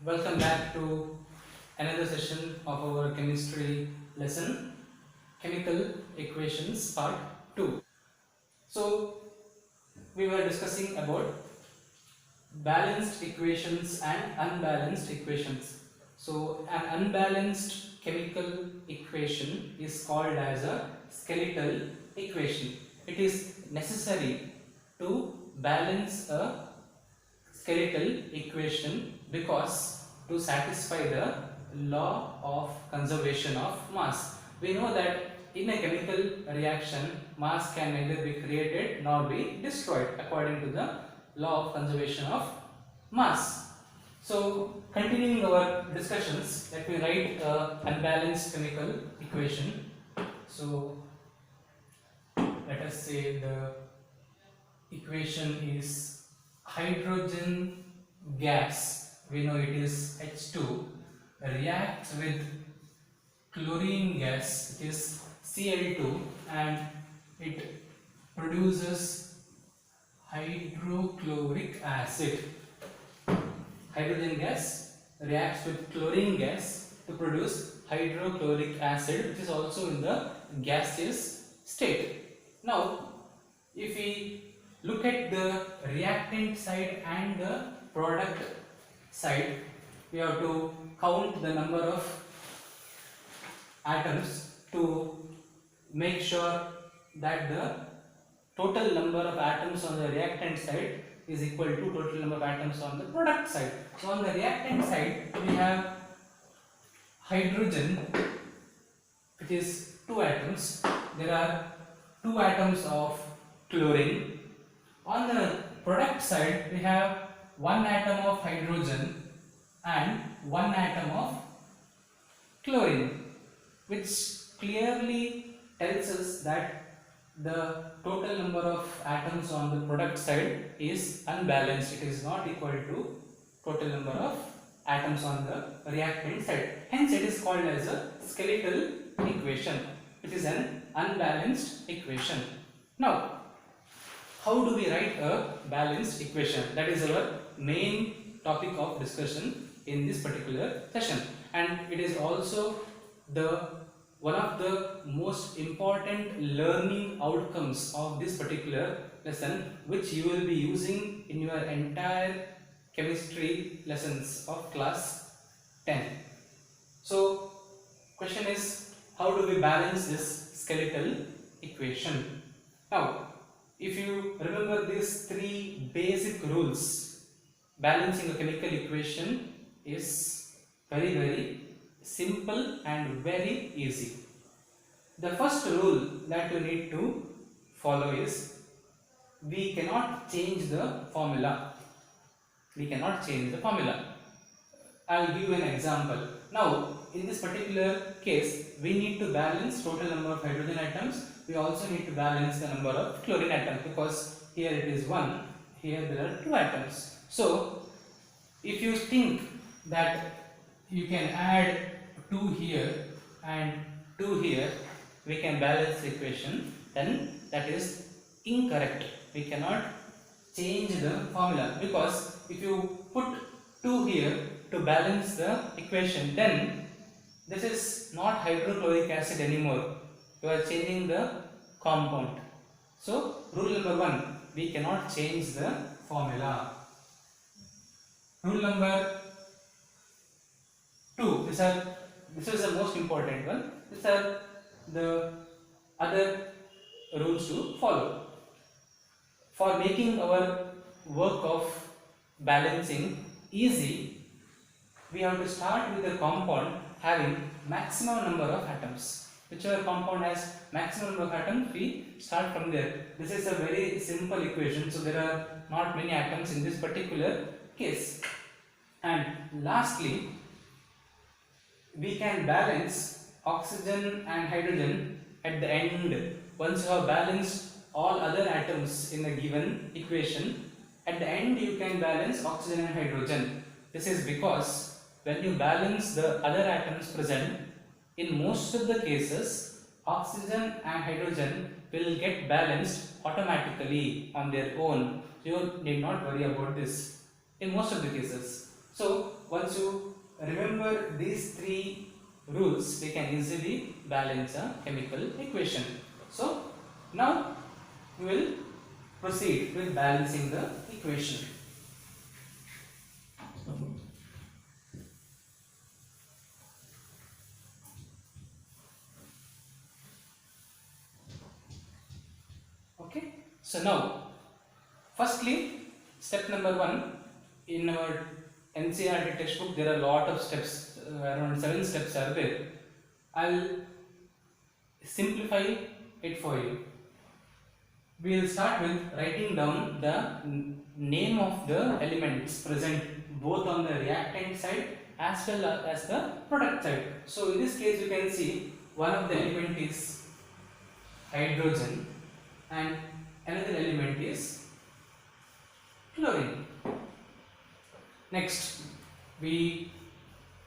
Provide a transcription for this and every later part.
Welcome back to another session of our chemistry lesson, Chemical Equations Part 2. So, we were discussing about balanced equations and unbalanced equations. So, an unbalanced chemical equation is called as a skeletal equation. It is necessary to balance a skeletal equation because to satisfy the law of conservation of mass. We know that in a chemical reaction, mass can neither be created nor be destroyed according to the law of conservation of mass. So, continuing our discussions, let me write a unbalanced chemical equation. So, let us say the equation is hydrogen gas, we know it is H2, reacts with chlorine gas, it is Cl2, and it produces hydrochloric acid. Hydrogen gas reacts with chlorine gas to produce hydrochloric acid, which is also in the gaseous state. Now, if we look at the reactant side and the product side, we have to count the number of atoms to make sure that the total number of atoms on the reactant side is equal to total number of atoms on the product side. So on the reactant side we have hydrogen, which is 2 atoms. There are 2 atoms of chlorine. On the product side we have 1 atom of hydrogen and 1 atom of chlorine, which clearly tells us that the total number of atoms on the product side is unbalanced. It is not equal to total number of atoms on the reactant side. Hence it is called as a skeletal equation. It is an unbalanced equation. Now, how do we write a balanced equation? That is our main topic of discussion in this particular session, and it is also one of the most important learning outcomes of this particular lesson, which you will be using in your entire chemistry lessons of class 10. So, question is, how do we balance this skeletal equation? Now, if you remember these 3 basic rules, balancing a chemical equation is very simple and very easy. The first rule that you need to follow is, we cannot change the formula. We cannot change the formula. I will give you an example. Now, in this particular case, we need to balance total number of hydrogen atoms. We also need to balance the number of chlorine atoms, because here it is 1, here there are 2 atoms. So, if you think that you can add 2 here and 2 here, we can balance the equation, then that is incorrect. We cannot change the formula, because if you put 2 here to balance the equation, then this is not hydrochloric acid anymore. You are changing the compound. So, rule number 1, we cannot change the formula. Rule number 2, this is the most important one. These are the other rules to follow. For making our work of balancing easy, we have to start with a compound having maximum number of atoms. Whichever compound has maximum number of atoms, we start from there. This is a very simple equation, so there are not many atoms in this particular case. And lastly, we can balance oxygen and hydrogen at the end. Once you have balanced all other atoms in a given equation, at the end you can balance oxygen and hydrogen. This is because when you balance the other atoms present, in most of the cases, oxygen and hydrogen will get balanced automatically on their own. You need not worry about this in most of the cases. So, once you remember these three rules, we can easily balance a chemical equation. So now we will proceed with balancing the equation. Okay, so now firstly, step number 1, in our NCERT textbook there are a lot of steps, around 7 steps are there. I'll simplify it for you. We will start with writing down the name of the elements present both on the reactant side as well as the product side. So in this case you can see one of the element is hydrogen and another element is chlorine. Next we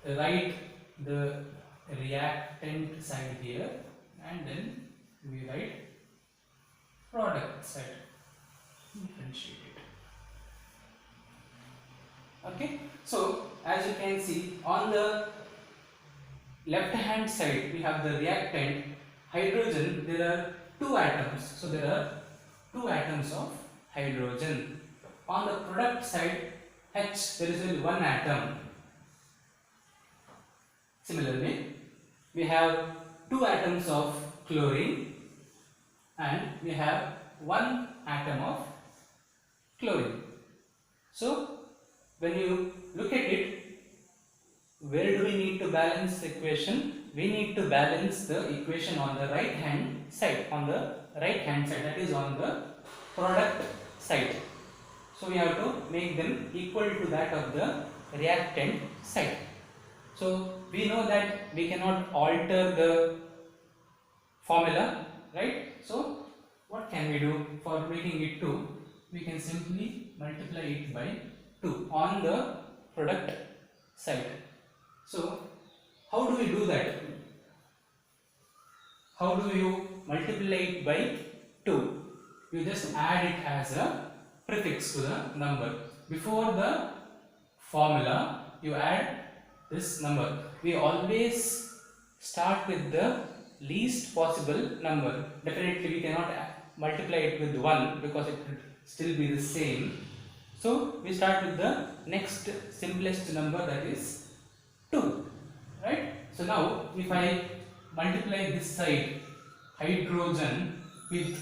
write the reactant side here and then we write product side. Differentiate it. Okay, so as you can see on the left hand side we have the reactant hydrogen. There are two atoms, so there are two atoms of hydrogen. On the product side H, there is only one atom. Similarly, we have two atoms of chlorine and we have one atom of chlorine. So when you look at it, where do we need to balance the equation? We need to balance the equation on the right hand side, that is on the product side. So we have to make them equal to that of the reactant side. So we know that we cannot alter the formula, right? So what can we do for making it 2? We can simply multiply it by 2 on the product side. So how do we do that? How do you multiply it by 2? You just add it as a prefix to the number. Before the formula you add this number. We always start with the least possible number. Definitely we cannot multiply it with 1 because it would still be the same. So we start with the next simplest number, that is 2, right? So now if I multiply this side hydrogen with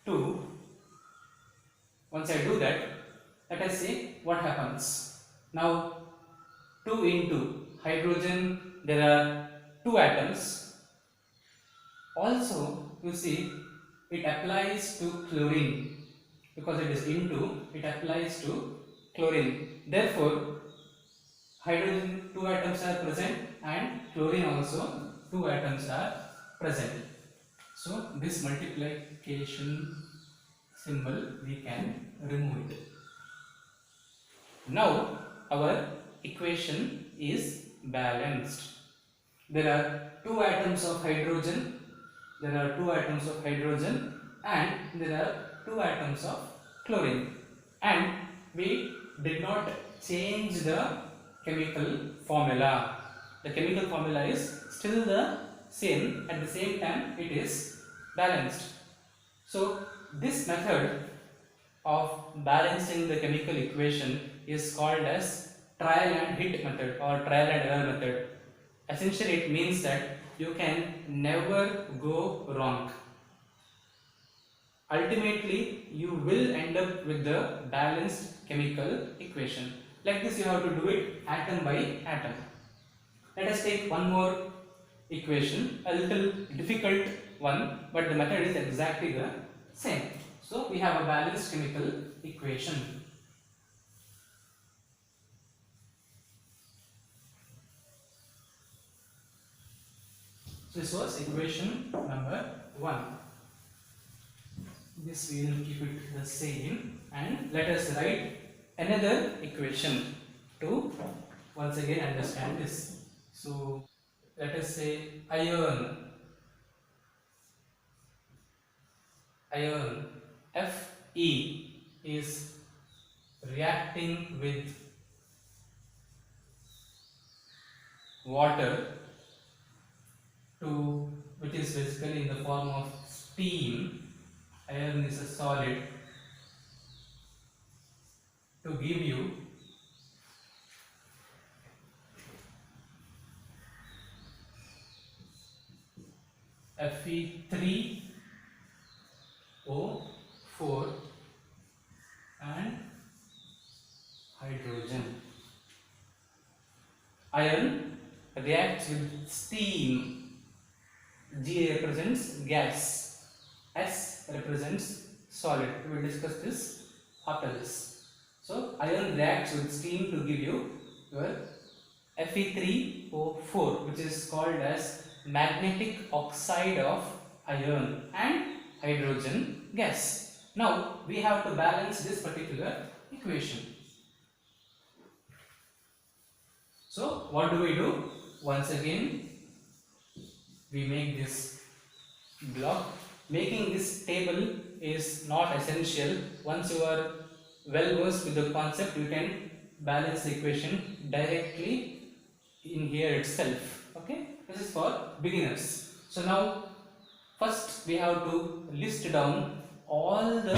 2, once I do that, let us see what happens. Now 2 into hydrogen, there are 2 atoms. Also you see it applies to chlorine, because it is into, it applies to chlorine. Therefore hydrogen 2 atoms are present and chlorine also 2 atoms are present. So this multiplication symbol we can remove it. Now our equation is balanced. There are 2 atoms of hydrogen, and there are 2 atoms of chlorine, and we did not change the chemical formula. The chemical formula is still the same, at the same time it is balanced. So this method of balancing the chemical equation is called as trial and hit method or trial and error method. Essentially it means that you can never go wrong. Ultimately you will end up with the balanced chemical equation. Like this you have to do it atom by atom. Let us take one more equation, a little difficult one, but the method is exactly the same. So we have a balanced chemical equation. So this was equation number 1. This we will keep it the same, and let us write another equation to once again understand this. So let us say iron Fe is reacting with water to, which is basically in the form of steam, iron is a solid, to give you Fe3O4 and hydrogen. Iron reacts with steam. G represents gas, S represents solid. We will discuss this after this. So iron reacts with steam to give you your Fe3O4, which is called as magnetic oxide of iron and hydrogen gas. Now we have to balance this particular equation. So what do we do? Once again we make this block. Making this table is not essential. Once you are well versed with the concept, you can balance the equation directly in here itself. Okay, this is for beginners. So now first we have to list down all the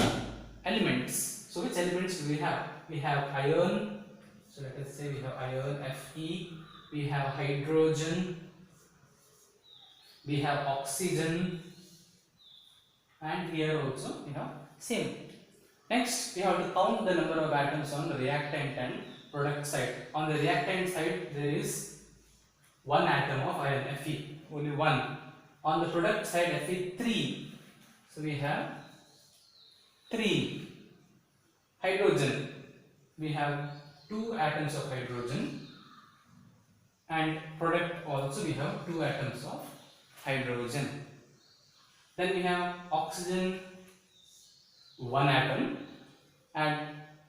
elements. So which elements do we have? We have iron. So let us say we have iron, Fe. We have hydrogen. We have oxygen. And here also we have same. Next we have to count the number of atoms on the reactant and product side. On the reactant side there is one atom of iron, Fe, only one. On the product side, Fe3. So we have 3. Hydrogen, we have 2 atoms of hydrogen, and product also we have 2 atoms of hydrogen. Then we have oxygen, 1 atom, and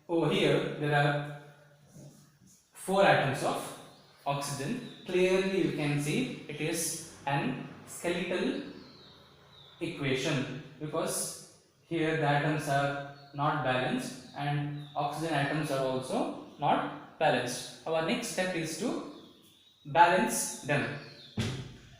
over here there are 4 atoms of oxygen. Clearly you can see it is an skeletal equation because here the atoms are not balanced and oxygen atoms are also not balanced. Our next step is to balance them.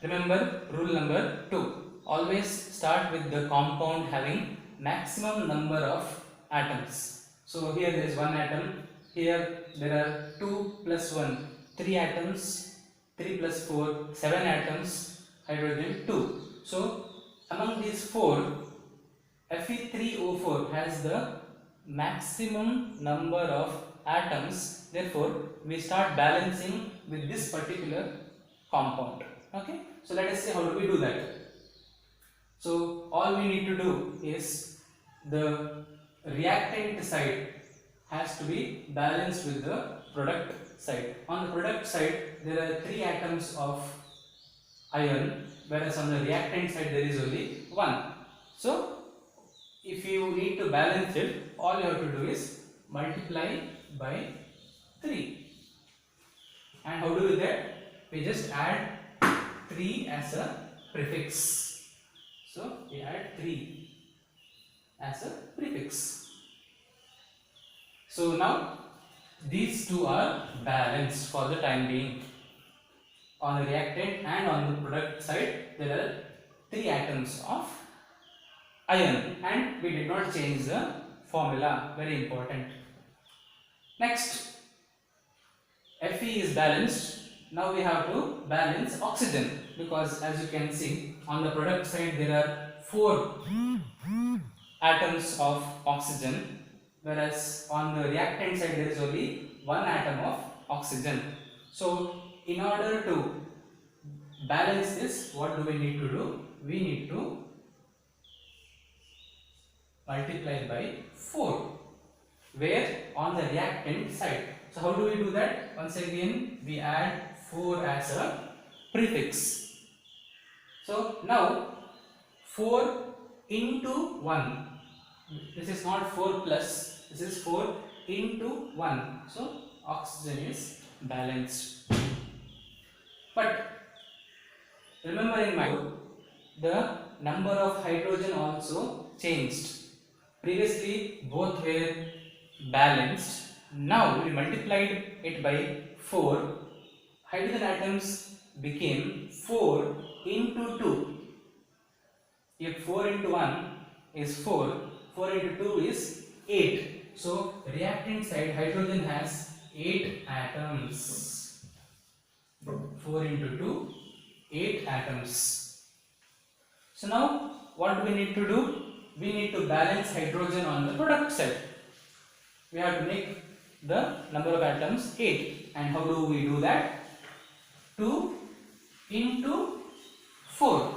Remember rule number 2. Always start with the compound having maximum number of atoms. So here there is 1 atom, here there are 2 plus 1, 3 atoms, 3 plus 4, 7 atoms, hydrogen 2. So among these 4, Fe3O4 has the maximum number of atoms. Therefore, we start balancing with this particular compound. Okay. So let us see how do we do that. So all we need to do is the reactant side has to be balanced with the product side. On the product side there are 3 atoms of iron, whereas on the reactant side there is only 1. So if you need to balance it, all you have to do is multiply by 3. And how do we do that? We just add 3 as a prefix. So we add 3 as a prefix. So now these two are balanced for the time being. On the reactant and on the product side there are 3 atoms of iron, and we did not change the formula, very important. Next, Fe is balanced. Now we have to balance oxygen, because as you can see on the product side there are 4 atoms of oxygen, whereas on the reactant side there is only 1 atom of oxygen. So in order to balance this, what do we need to do? We need to multiply by 4, where on the reactant side. So how do we do that? Once again we add 4 as a prefix. So now 4 into 1. This is not 4 plus, this is 4 into 1. So oxygen is balanced. But remember in mind, the number of hydrogen also changed. Previously both were balanced. Now we multiplied it by 4. hydrogen atoms became 4 into 2. If 4 into 1 is 4, 4 into 2 is 8. So reactant side hydrogen has 8 atoms. 4 into 2, 8 atoms. So now what do we need to do? We need to balance hydrogen on the product side. We have to make the number of atoms 8. And how do we do that? 2 into 4.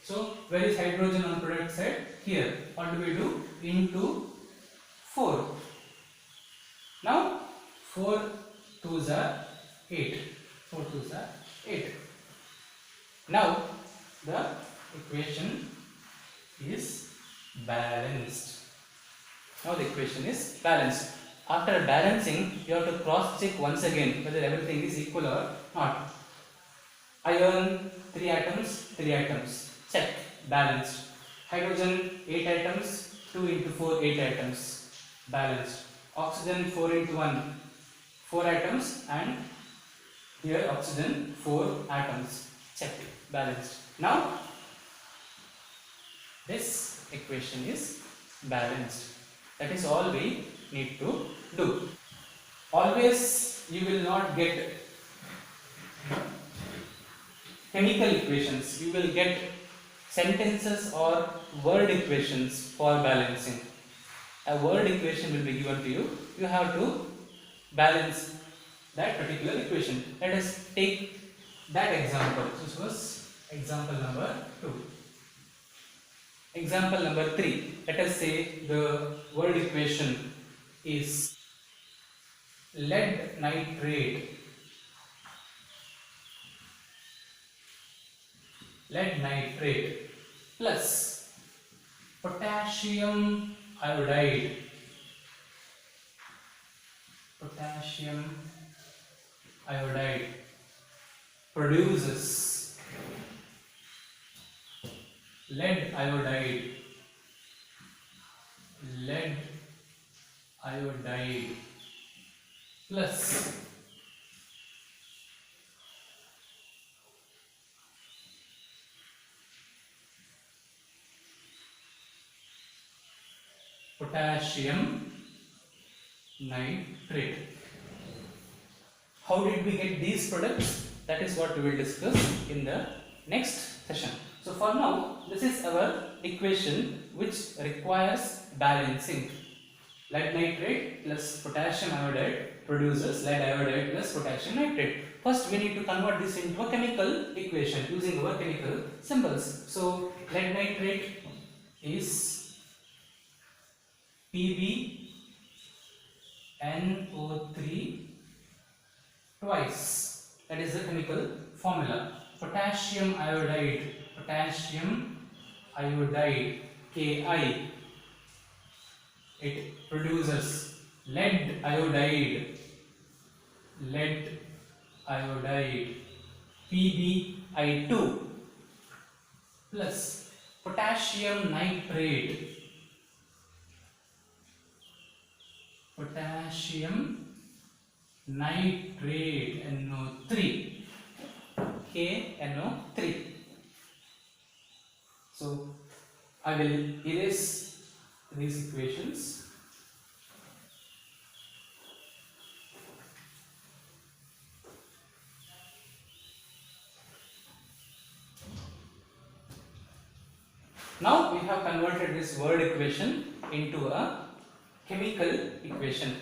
So where is hydrogen on product side? Here. What do we do? Into 4. Now 4 2s are 8. 4 2s are 8. Now the equation is balanced. Now the equation is balanced. After balancing, you have to cross check once again whether everything is equal or not. Iron 3 atoms, 3 atoms. Check. Balanced. Hydrogen 8 atoms, 2 into 4, 8 atoms. Balanced. Oxygen 4 into 1, 4 atoms, and here oxygen 4 atoms. Check. Balanced. Now this equation is balanced. That is all we need to do. Always you will not get chemical equations, you will get sentences or word equations for balancing. A word equation will be given to you. You have to balance that particular equation. Let us take that example. This was example number 2. Example number 3. Let us say the word equation is lead nitrate plus potassium iodide produces lead iodide plus potassium nitrate. How did we get these products? That is what we will discuss in the next session. So for now, this is our equation which requires balancing. Lead nitrate plus potassium iodide produces lead iodide plus potassium nitrate. First we need to convert this into a chemical equation using our chemical symbols. So lead nitrate is PbNO3 twice. That is the chemical formula. Potassium iodide Ki, it produces lead iodide Pbi2 plus potassium nitrate NO3 KNO3. So I will erase these equations. Now we have converted this word equation into a chemical equation.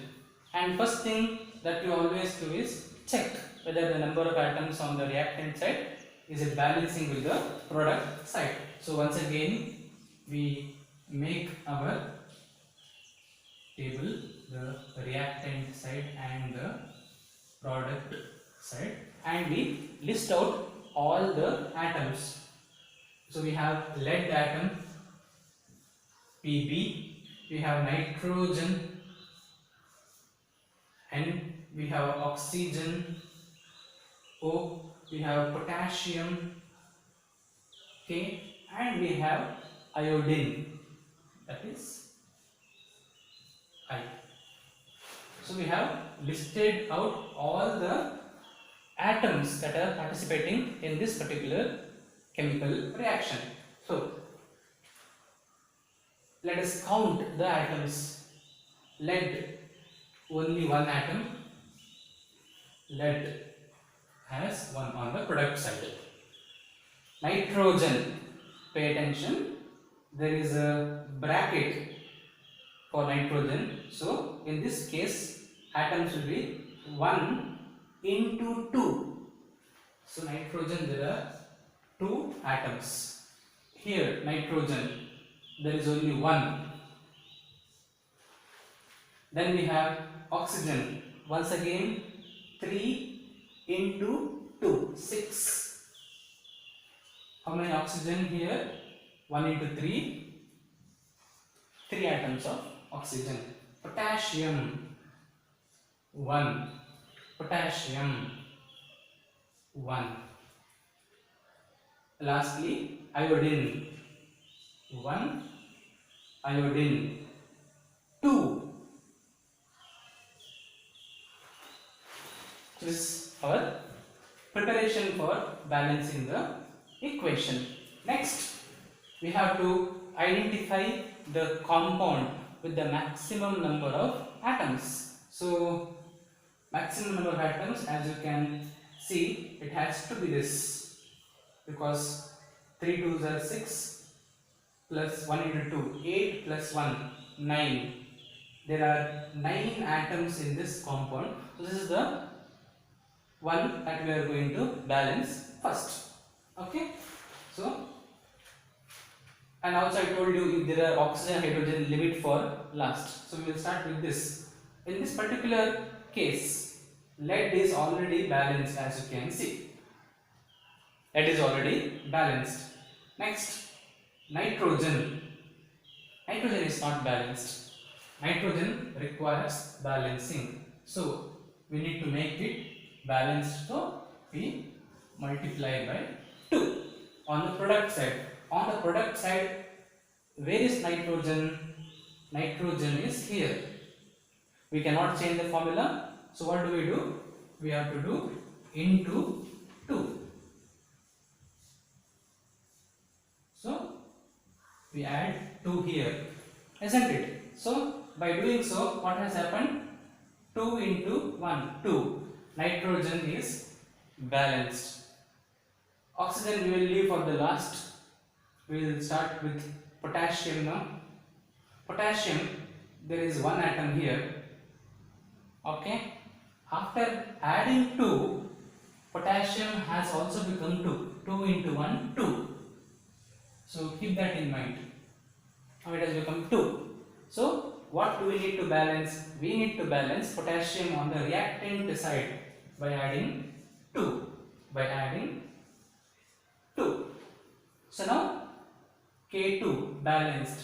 And first thing that you always do is check whether the number of atoms on the reactant side is it balancing with the product side. So once again we make our table, the reactant side and the product side, and we list out all the atoms. So we have lead atom Pb, we have nitrogen, and we have oxygen O, we have potassium K, and we have iodine, that is I. So we have listed out all the atoms that are participating in this particular chemical reaction. So let us count the atoms. Lead, only one atom. Lead has one on the product side. Nitrogen, pay attention, there is a bracket for nitrogen. So in this case, atoms will be 1 into 2. So nitrogen, there are 2 atoms. Here nitrogen, there is only 1. Then we have oxygen, once again 3 into 2, 6. How many oxygen here? 1 into 3, 3 atoms of oxygen. Potassium, 1. Potassium, 1. Lastly, iodine, 1. Iodine, 2. This is our preparation for balancing the equation. Next, we have to identify the compound with the maximum number of atoms. So maximum number of atoms, as you can see, it has to be this, because 3 2s are 6 plus 1 into 2, 8 plus 1, 9. There are 9 atoms in this compound. So this is the one that we are going to balance first. Okay, so, and also I told you if there are oxygen hydrogen, leave it for last. So we will start with this. In this particular case, lead is already balanced, as you can see. Lead is already balanced. Next, nitrogen. Nitrogen is not balanced. Nitrogen requires balancing. So we need to make it balanced. So we multiply by 2 on the product side. On the product side, where is nitrogen? Nitrogen is here. We cannot change the formula. So what do? We have to do into 2. So we add 2 here, isn't it? So by doing so, what has happened? 2 into 1, 2. Nitrogen is balanced. Oxygen we will leave for the last. We will start with potassium now. Potassium, there is 1 atom here. Okay. After adding 2, potassium has also become 2. 2 into 1, 2. So keep that in mind. Now it has become 2. So what do we need to balance? We need to balance potassium on the reactant side by adding 2. By adding 2. So now K2 balanced.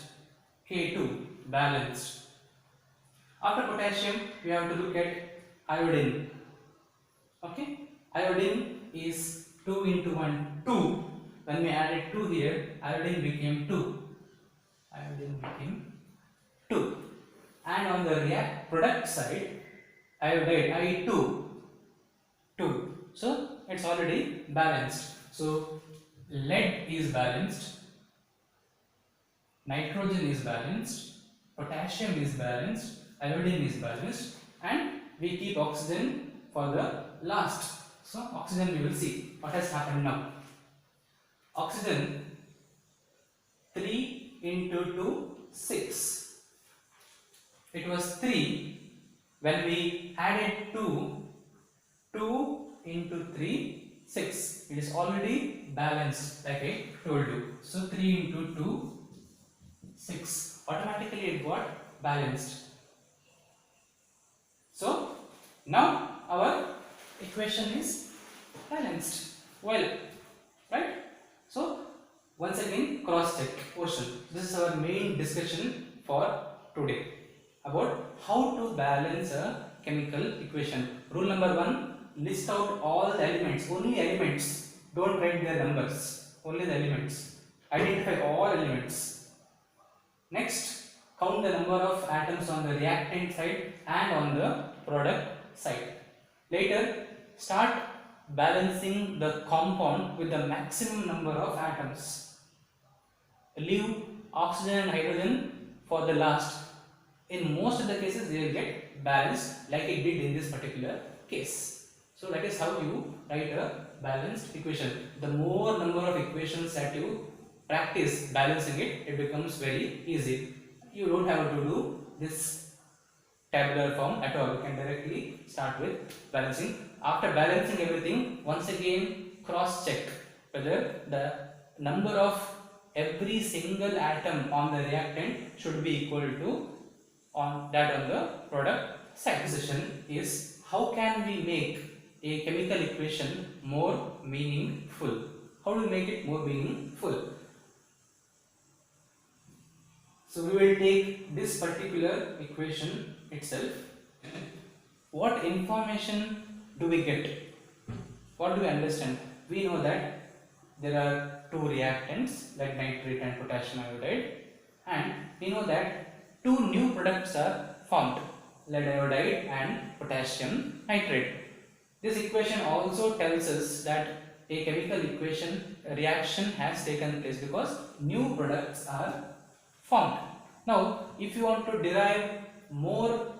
K2 balanced. After potassium, we have to look at iodine. Okay, iodine is 2 into 1, 2. When we added 2 here, iodine became 2. Iodine became 2. And on the product side, iodide I2, 2. So it's already balanced. So lead is balanced, nitrogen is balanced, potassium is balanced, iodine is balanced, and we keep oxygen for the last. So oxygen, we will see what has happened now. Oxygen, 3 into 2, 6. It was 3. When we added 2, 2 into 3, 6. It is already balanced, like I told you. So 3 into 2, 6. Automatically it got balanced. So now our equation is balanced. Well, right? So once again, cross check portion. This is our main discussion for today about how to balance a chemical equation. Rule number 1, list out all the elements, only elements. Don't write their numbers, only the elements. Identify all elements. Next, count the number of atoms on the reactant side and on the product side. Later, start balancing the compound with the maximum number of atoms. Leave oxygen and hydrogen for the last. In most of the cases, they will get balanced like it did in this particular case. So that is how you write a balanced equation. The more number of equations that you practice balancing it, it becomes very easy. You don't have to do this tabular form at all. You can directly start with balancing. After balancing everything, once again cross check whether the number of every single atom on the reactant should be equal to on the product side. Decision is how can we make a chemical equation more meaningful? How do we make it more meaningful? So we will take this particular equation itself. What information do we get? What do we understand? We know that there are two reactants like nitrate and potassium iodide, and we know that two new products are formed, lead iodide and potassium nitrate. This equation also tells us that a chemical reaction has taken place because new products are formed. Now, if you want to derive more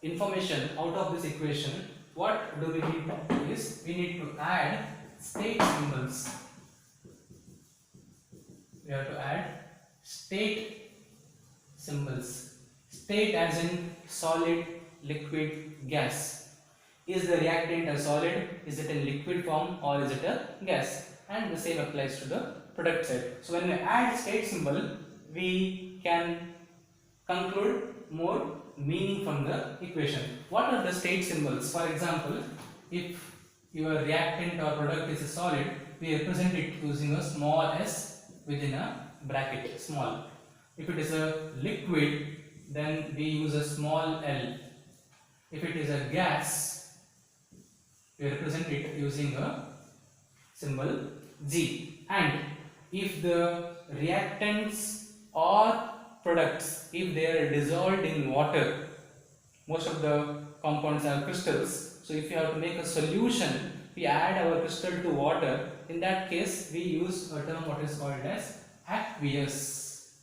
information out of this equation, what do we need to do is we need to add state symbols. We have to add state symbols. State as in solid, liquid, gas. Is the reactant a solid? Is it in liquid form or is it a gas? And the same applies to the product side. So when we add state symbol, we can conclude more meaning from the equation. What are the state symbols? For example, if your reactant or product is a solid, we represent it using a small s within a bracket, small. If it is a liquid, then we use a small l. If it is a gas, we represent it using a symbol G. And if the reactants or products, if they are dissolved in water, most of the compounds are crystals, so if you have to make a solution, we add our crystal to water. In that case, we use a term what is called as aqueous.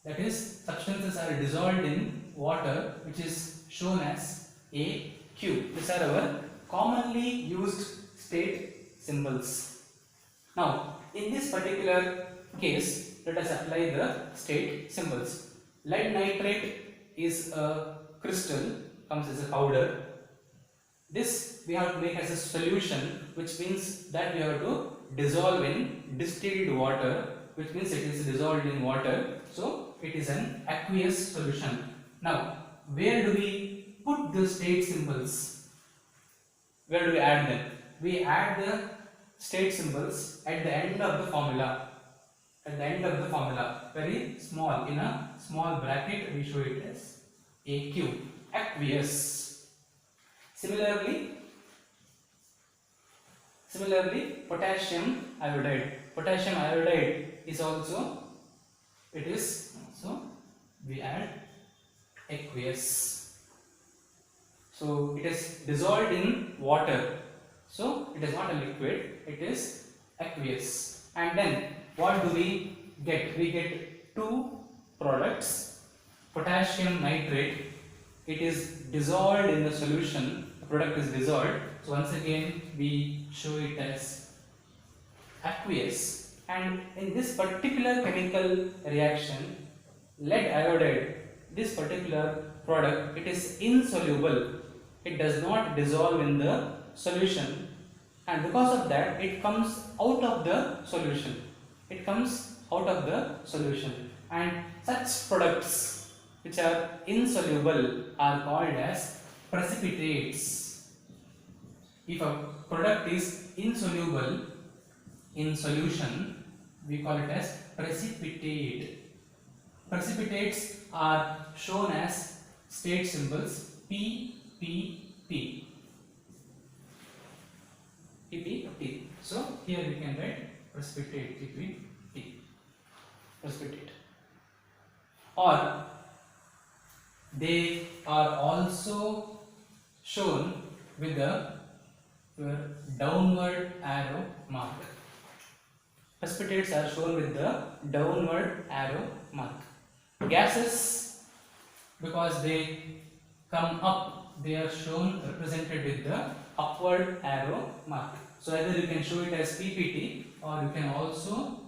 That is, substances are dissolved in water, which is shown as AQ. These are our commonly used state symbols. Now, in this particular case, let us apply the state symbols. Lead nitrate is a crystal, comes as a powder. This we have to make as a solution, which means that we have to dissolve in distilled water, which means it is dissolved in water. So it is an aqueous solution. Now, where do we put the state symbols? Where do we add them? We add the state symbols at the end of the formula. At the end of the formula, very small, in a small bracket, we show it as AQ, aqueous. Similarly, potassium iodide. Potassium iodide is also, it is, so we add aqueous. So it is dissolved in water. So it is not a liquid, it is aqueous. And then what do we get? We get two products. Potassium nitrate, it is dissolved in the solution, the product is dissolved. So once again we show it as aqueous. And in this particular chemical reaction, lead iodide, this particular product, it is insoluble. It does not dissolve in the solution, and because of that it comes out of the solution. It comes out of the solution, and such products which are insoluble are called as precipitates. If a product is insoluble in solution, we call it as precipitate. Precipitates are shown as state symbols P, P, P. PPT. So here we can write precipitate, PPT. Precipitate. Or they are also shown with the your downward arrow mark. Precipitates are shown with the downward arrow mark. Gases, because they come up, they are shown represented with the upward arrow mark. So either you can show it as PPT or you can also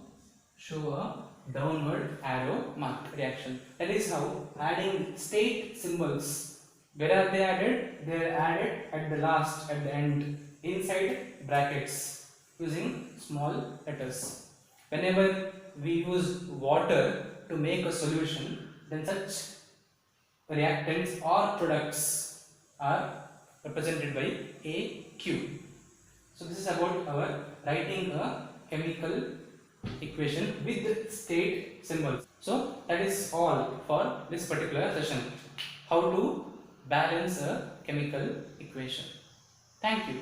show a downward arrow mark reaction. That is how adding state symbols. Where are they added? They are added at the last, at the end, inside brackets using small letters. Whenever we use water to make a solution, then such reactants or products are represented by AQ. So this is about our writing a chemical equation with state symbols. So that is all for this particular session. How to balance a chemical equation. Thank you.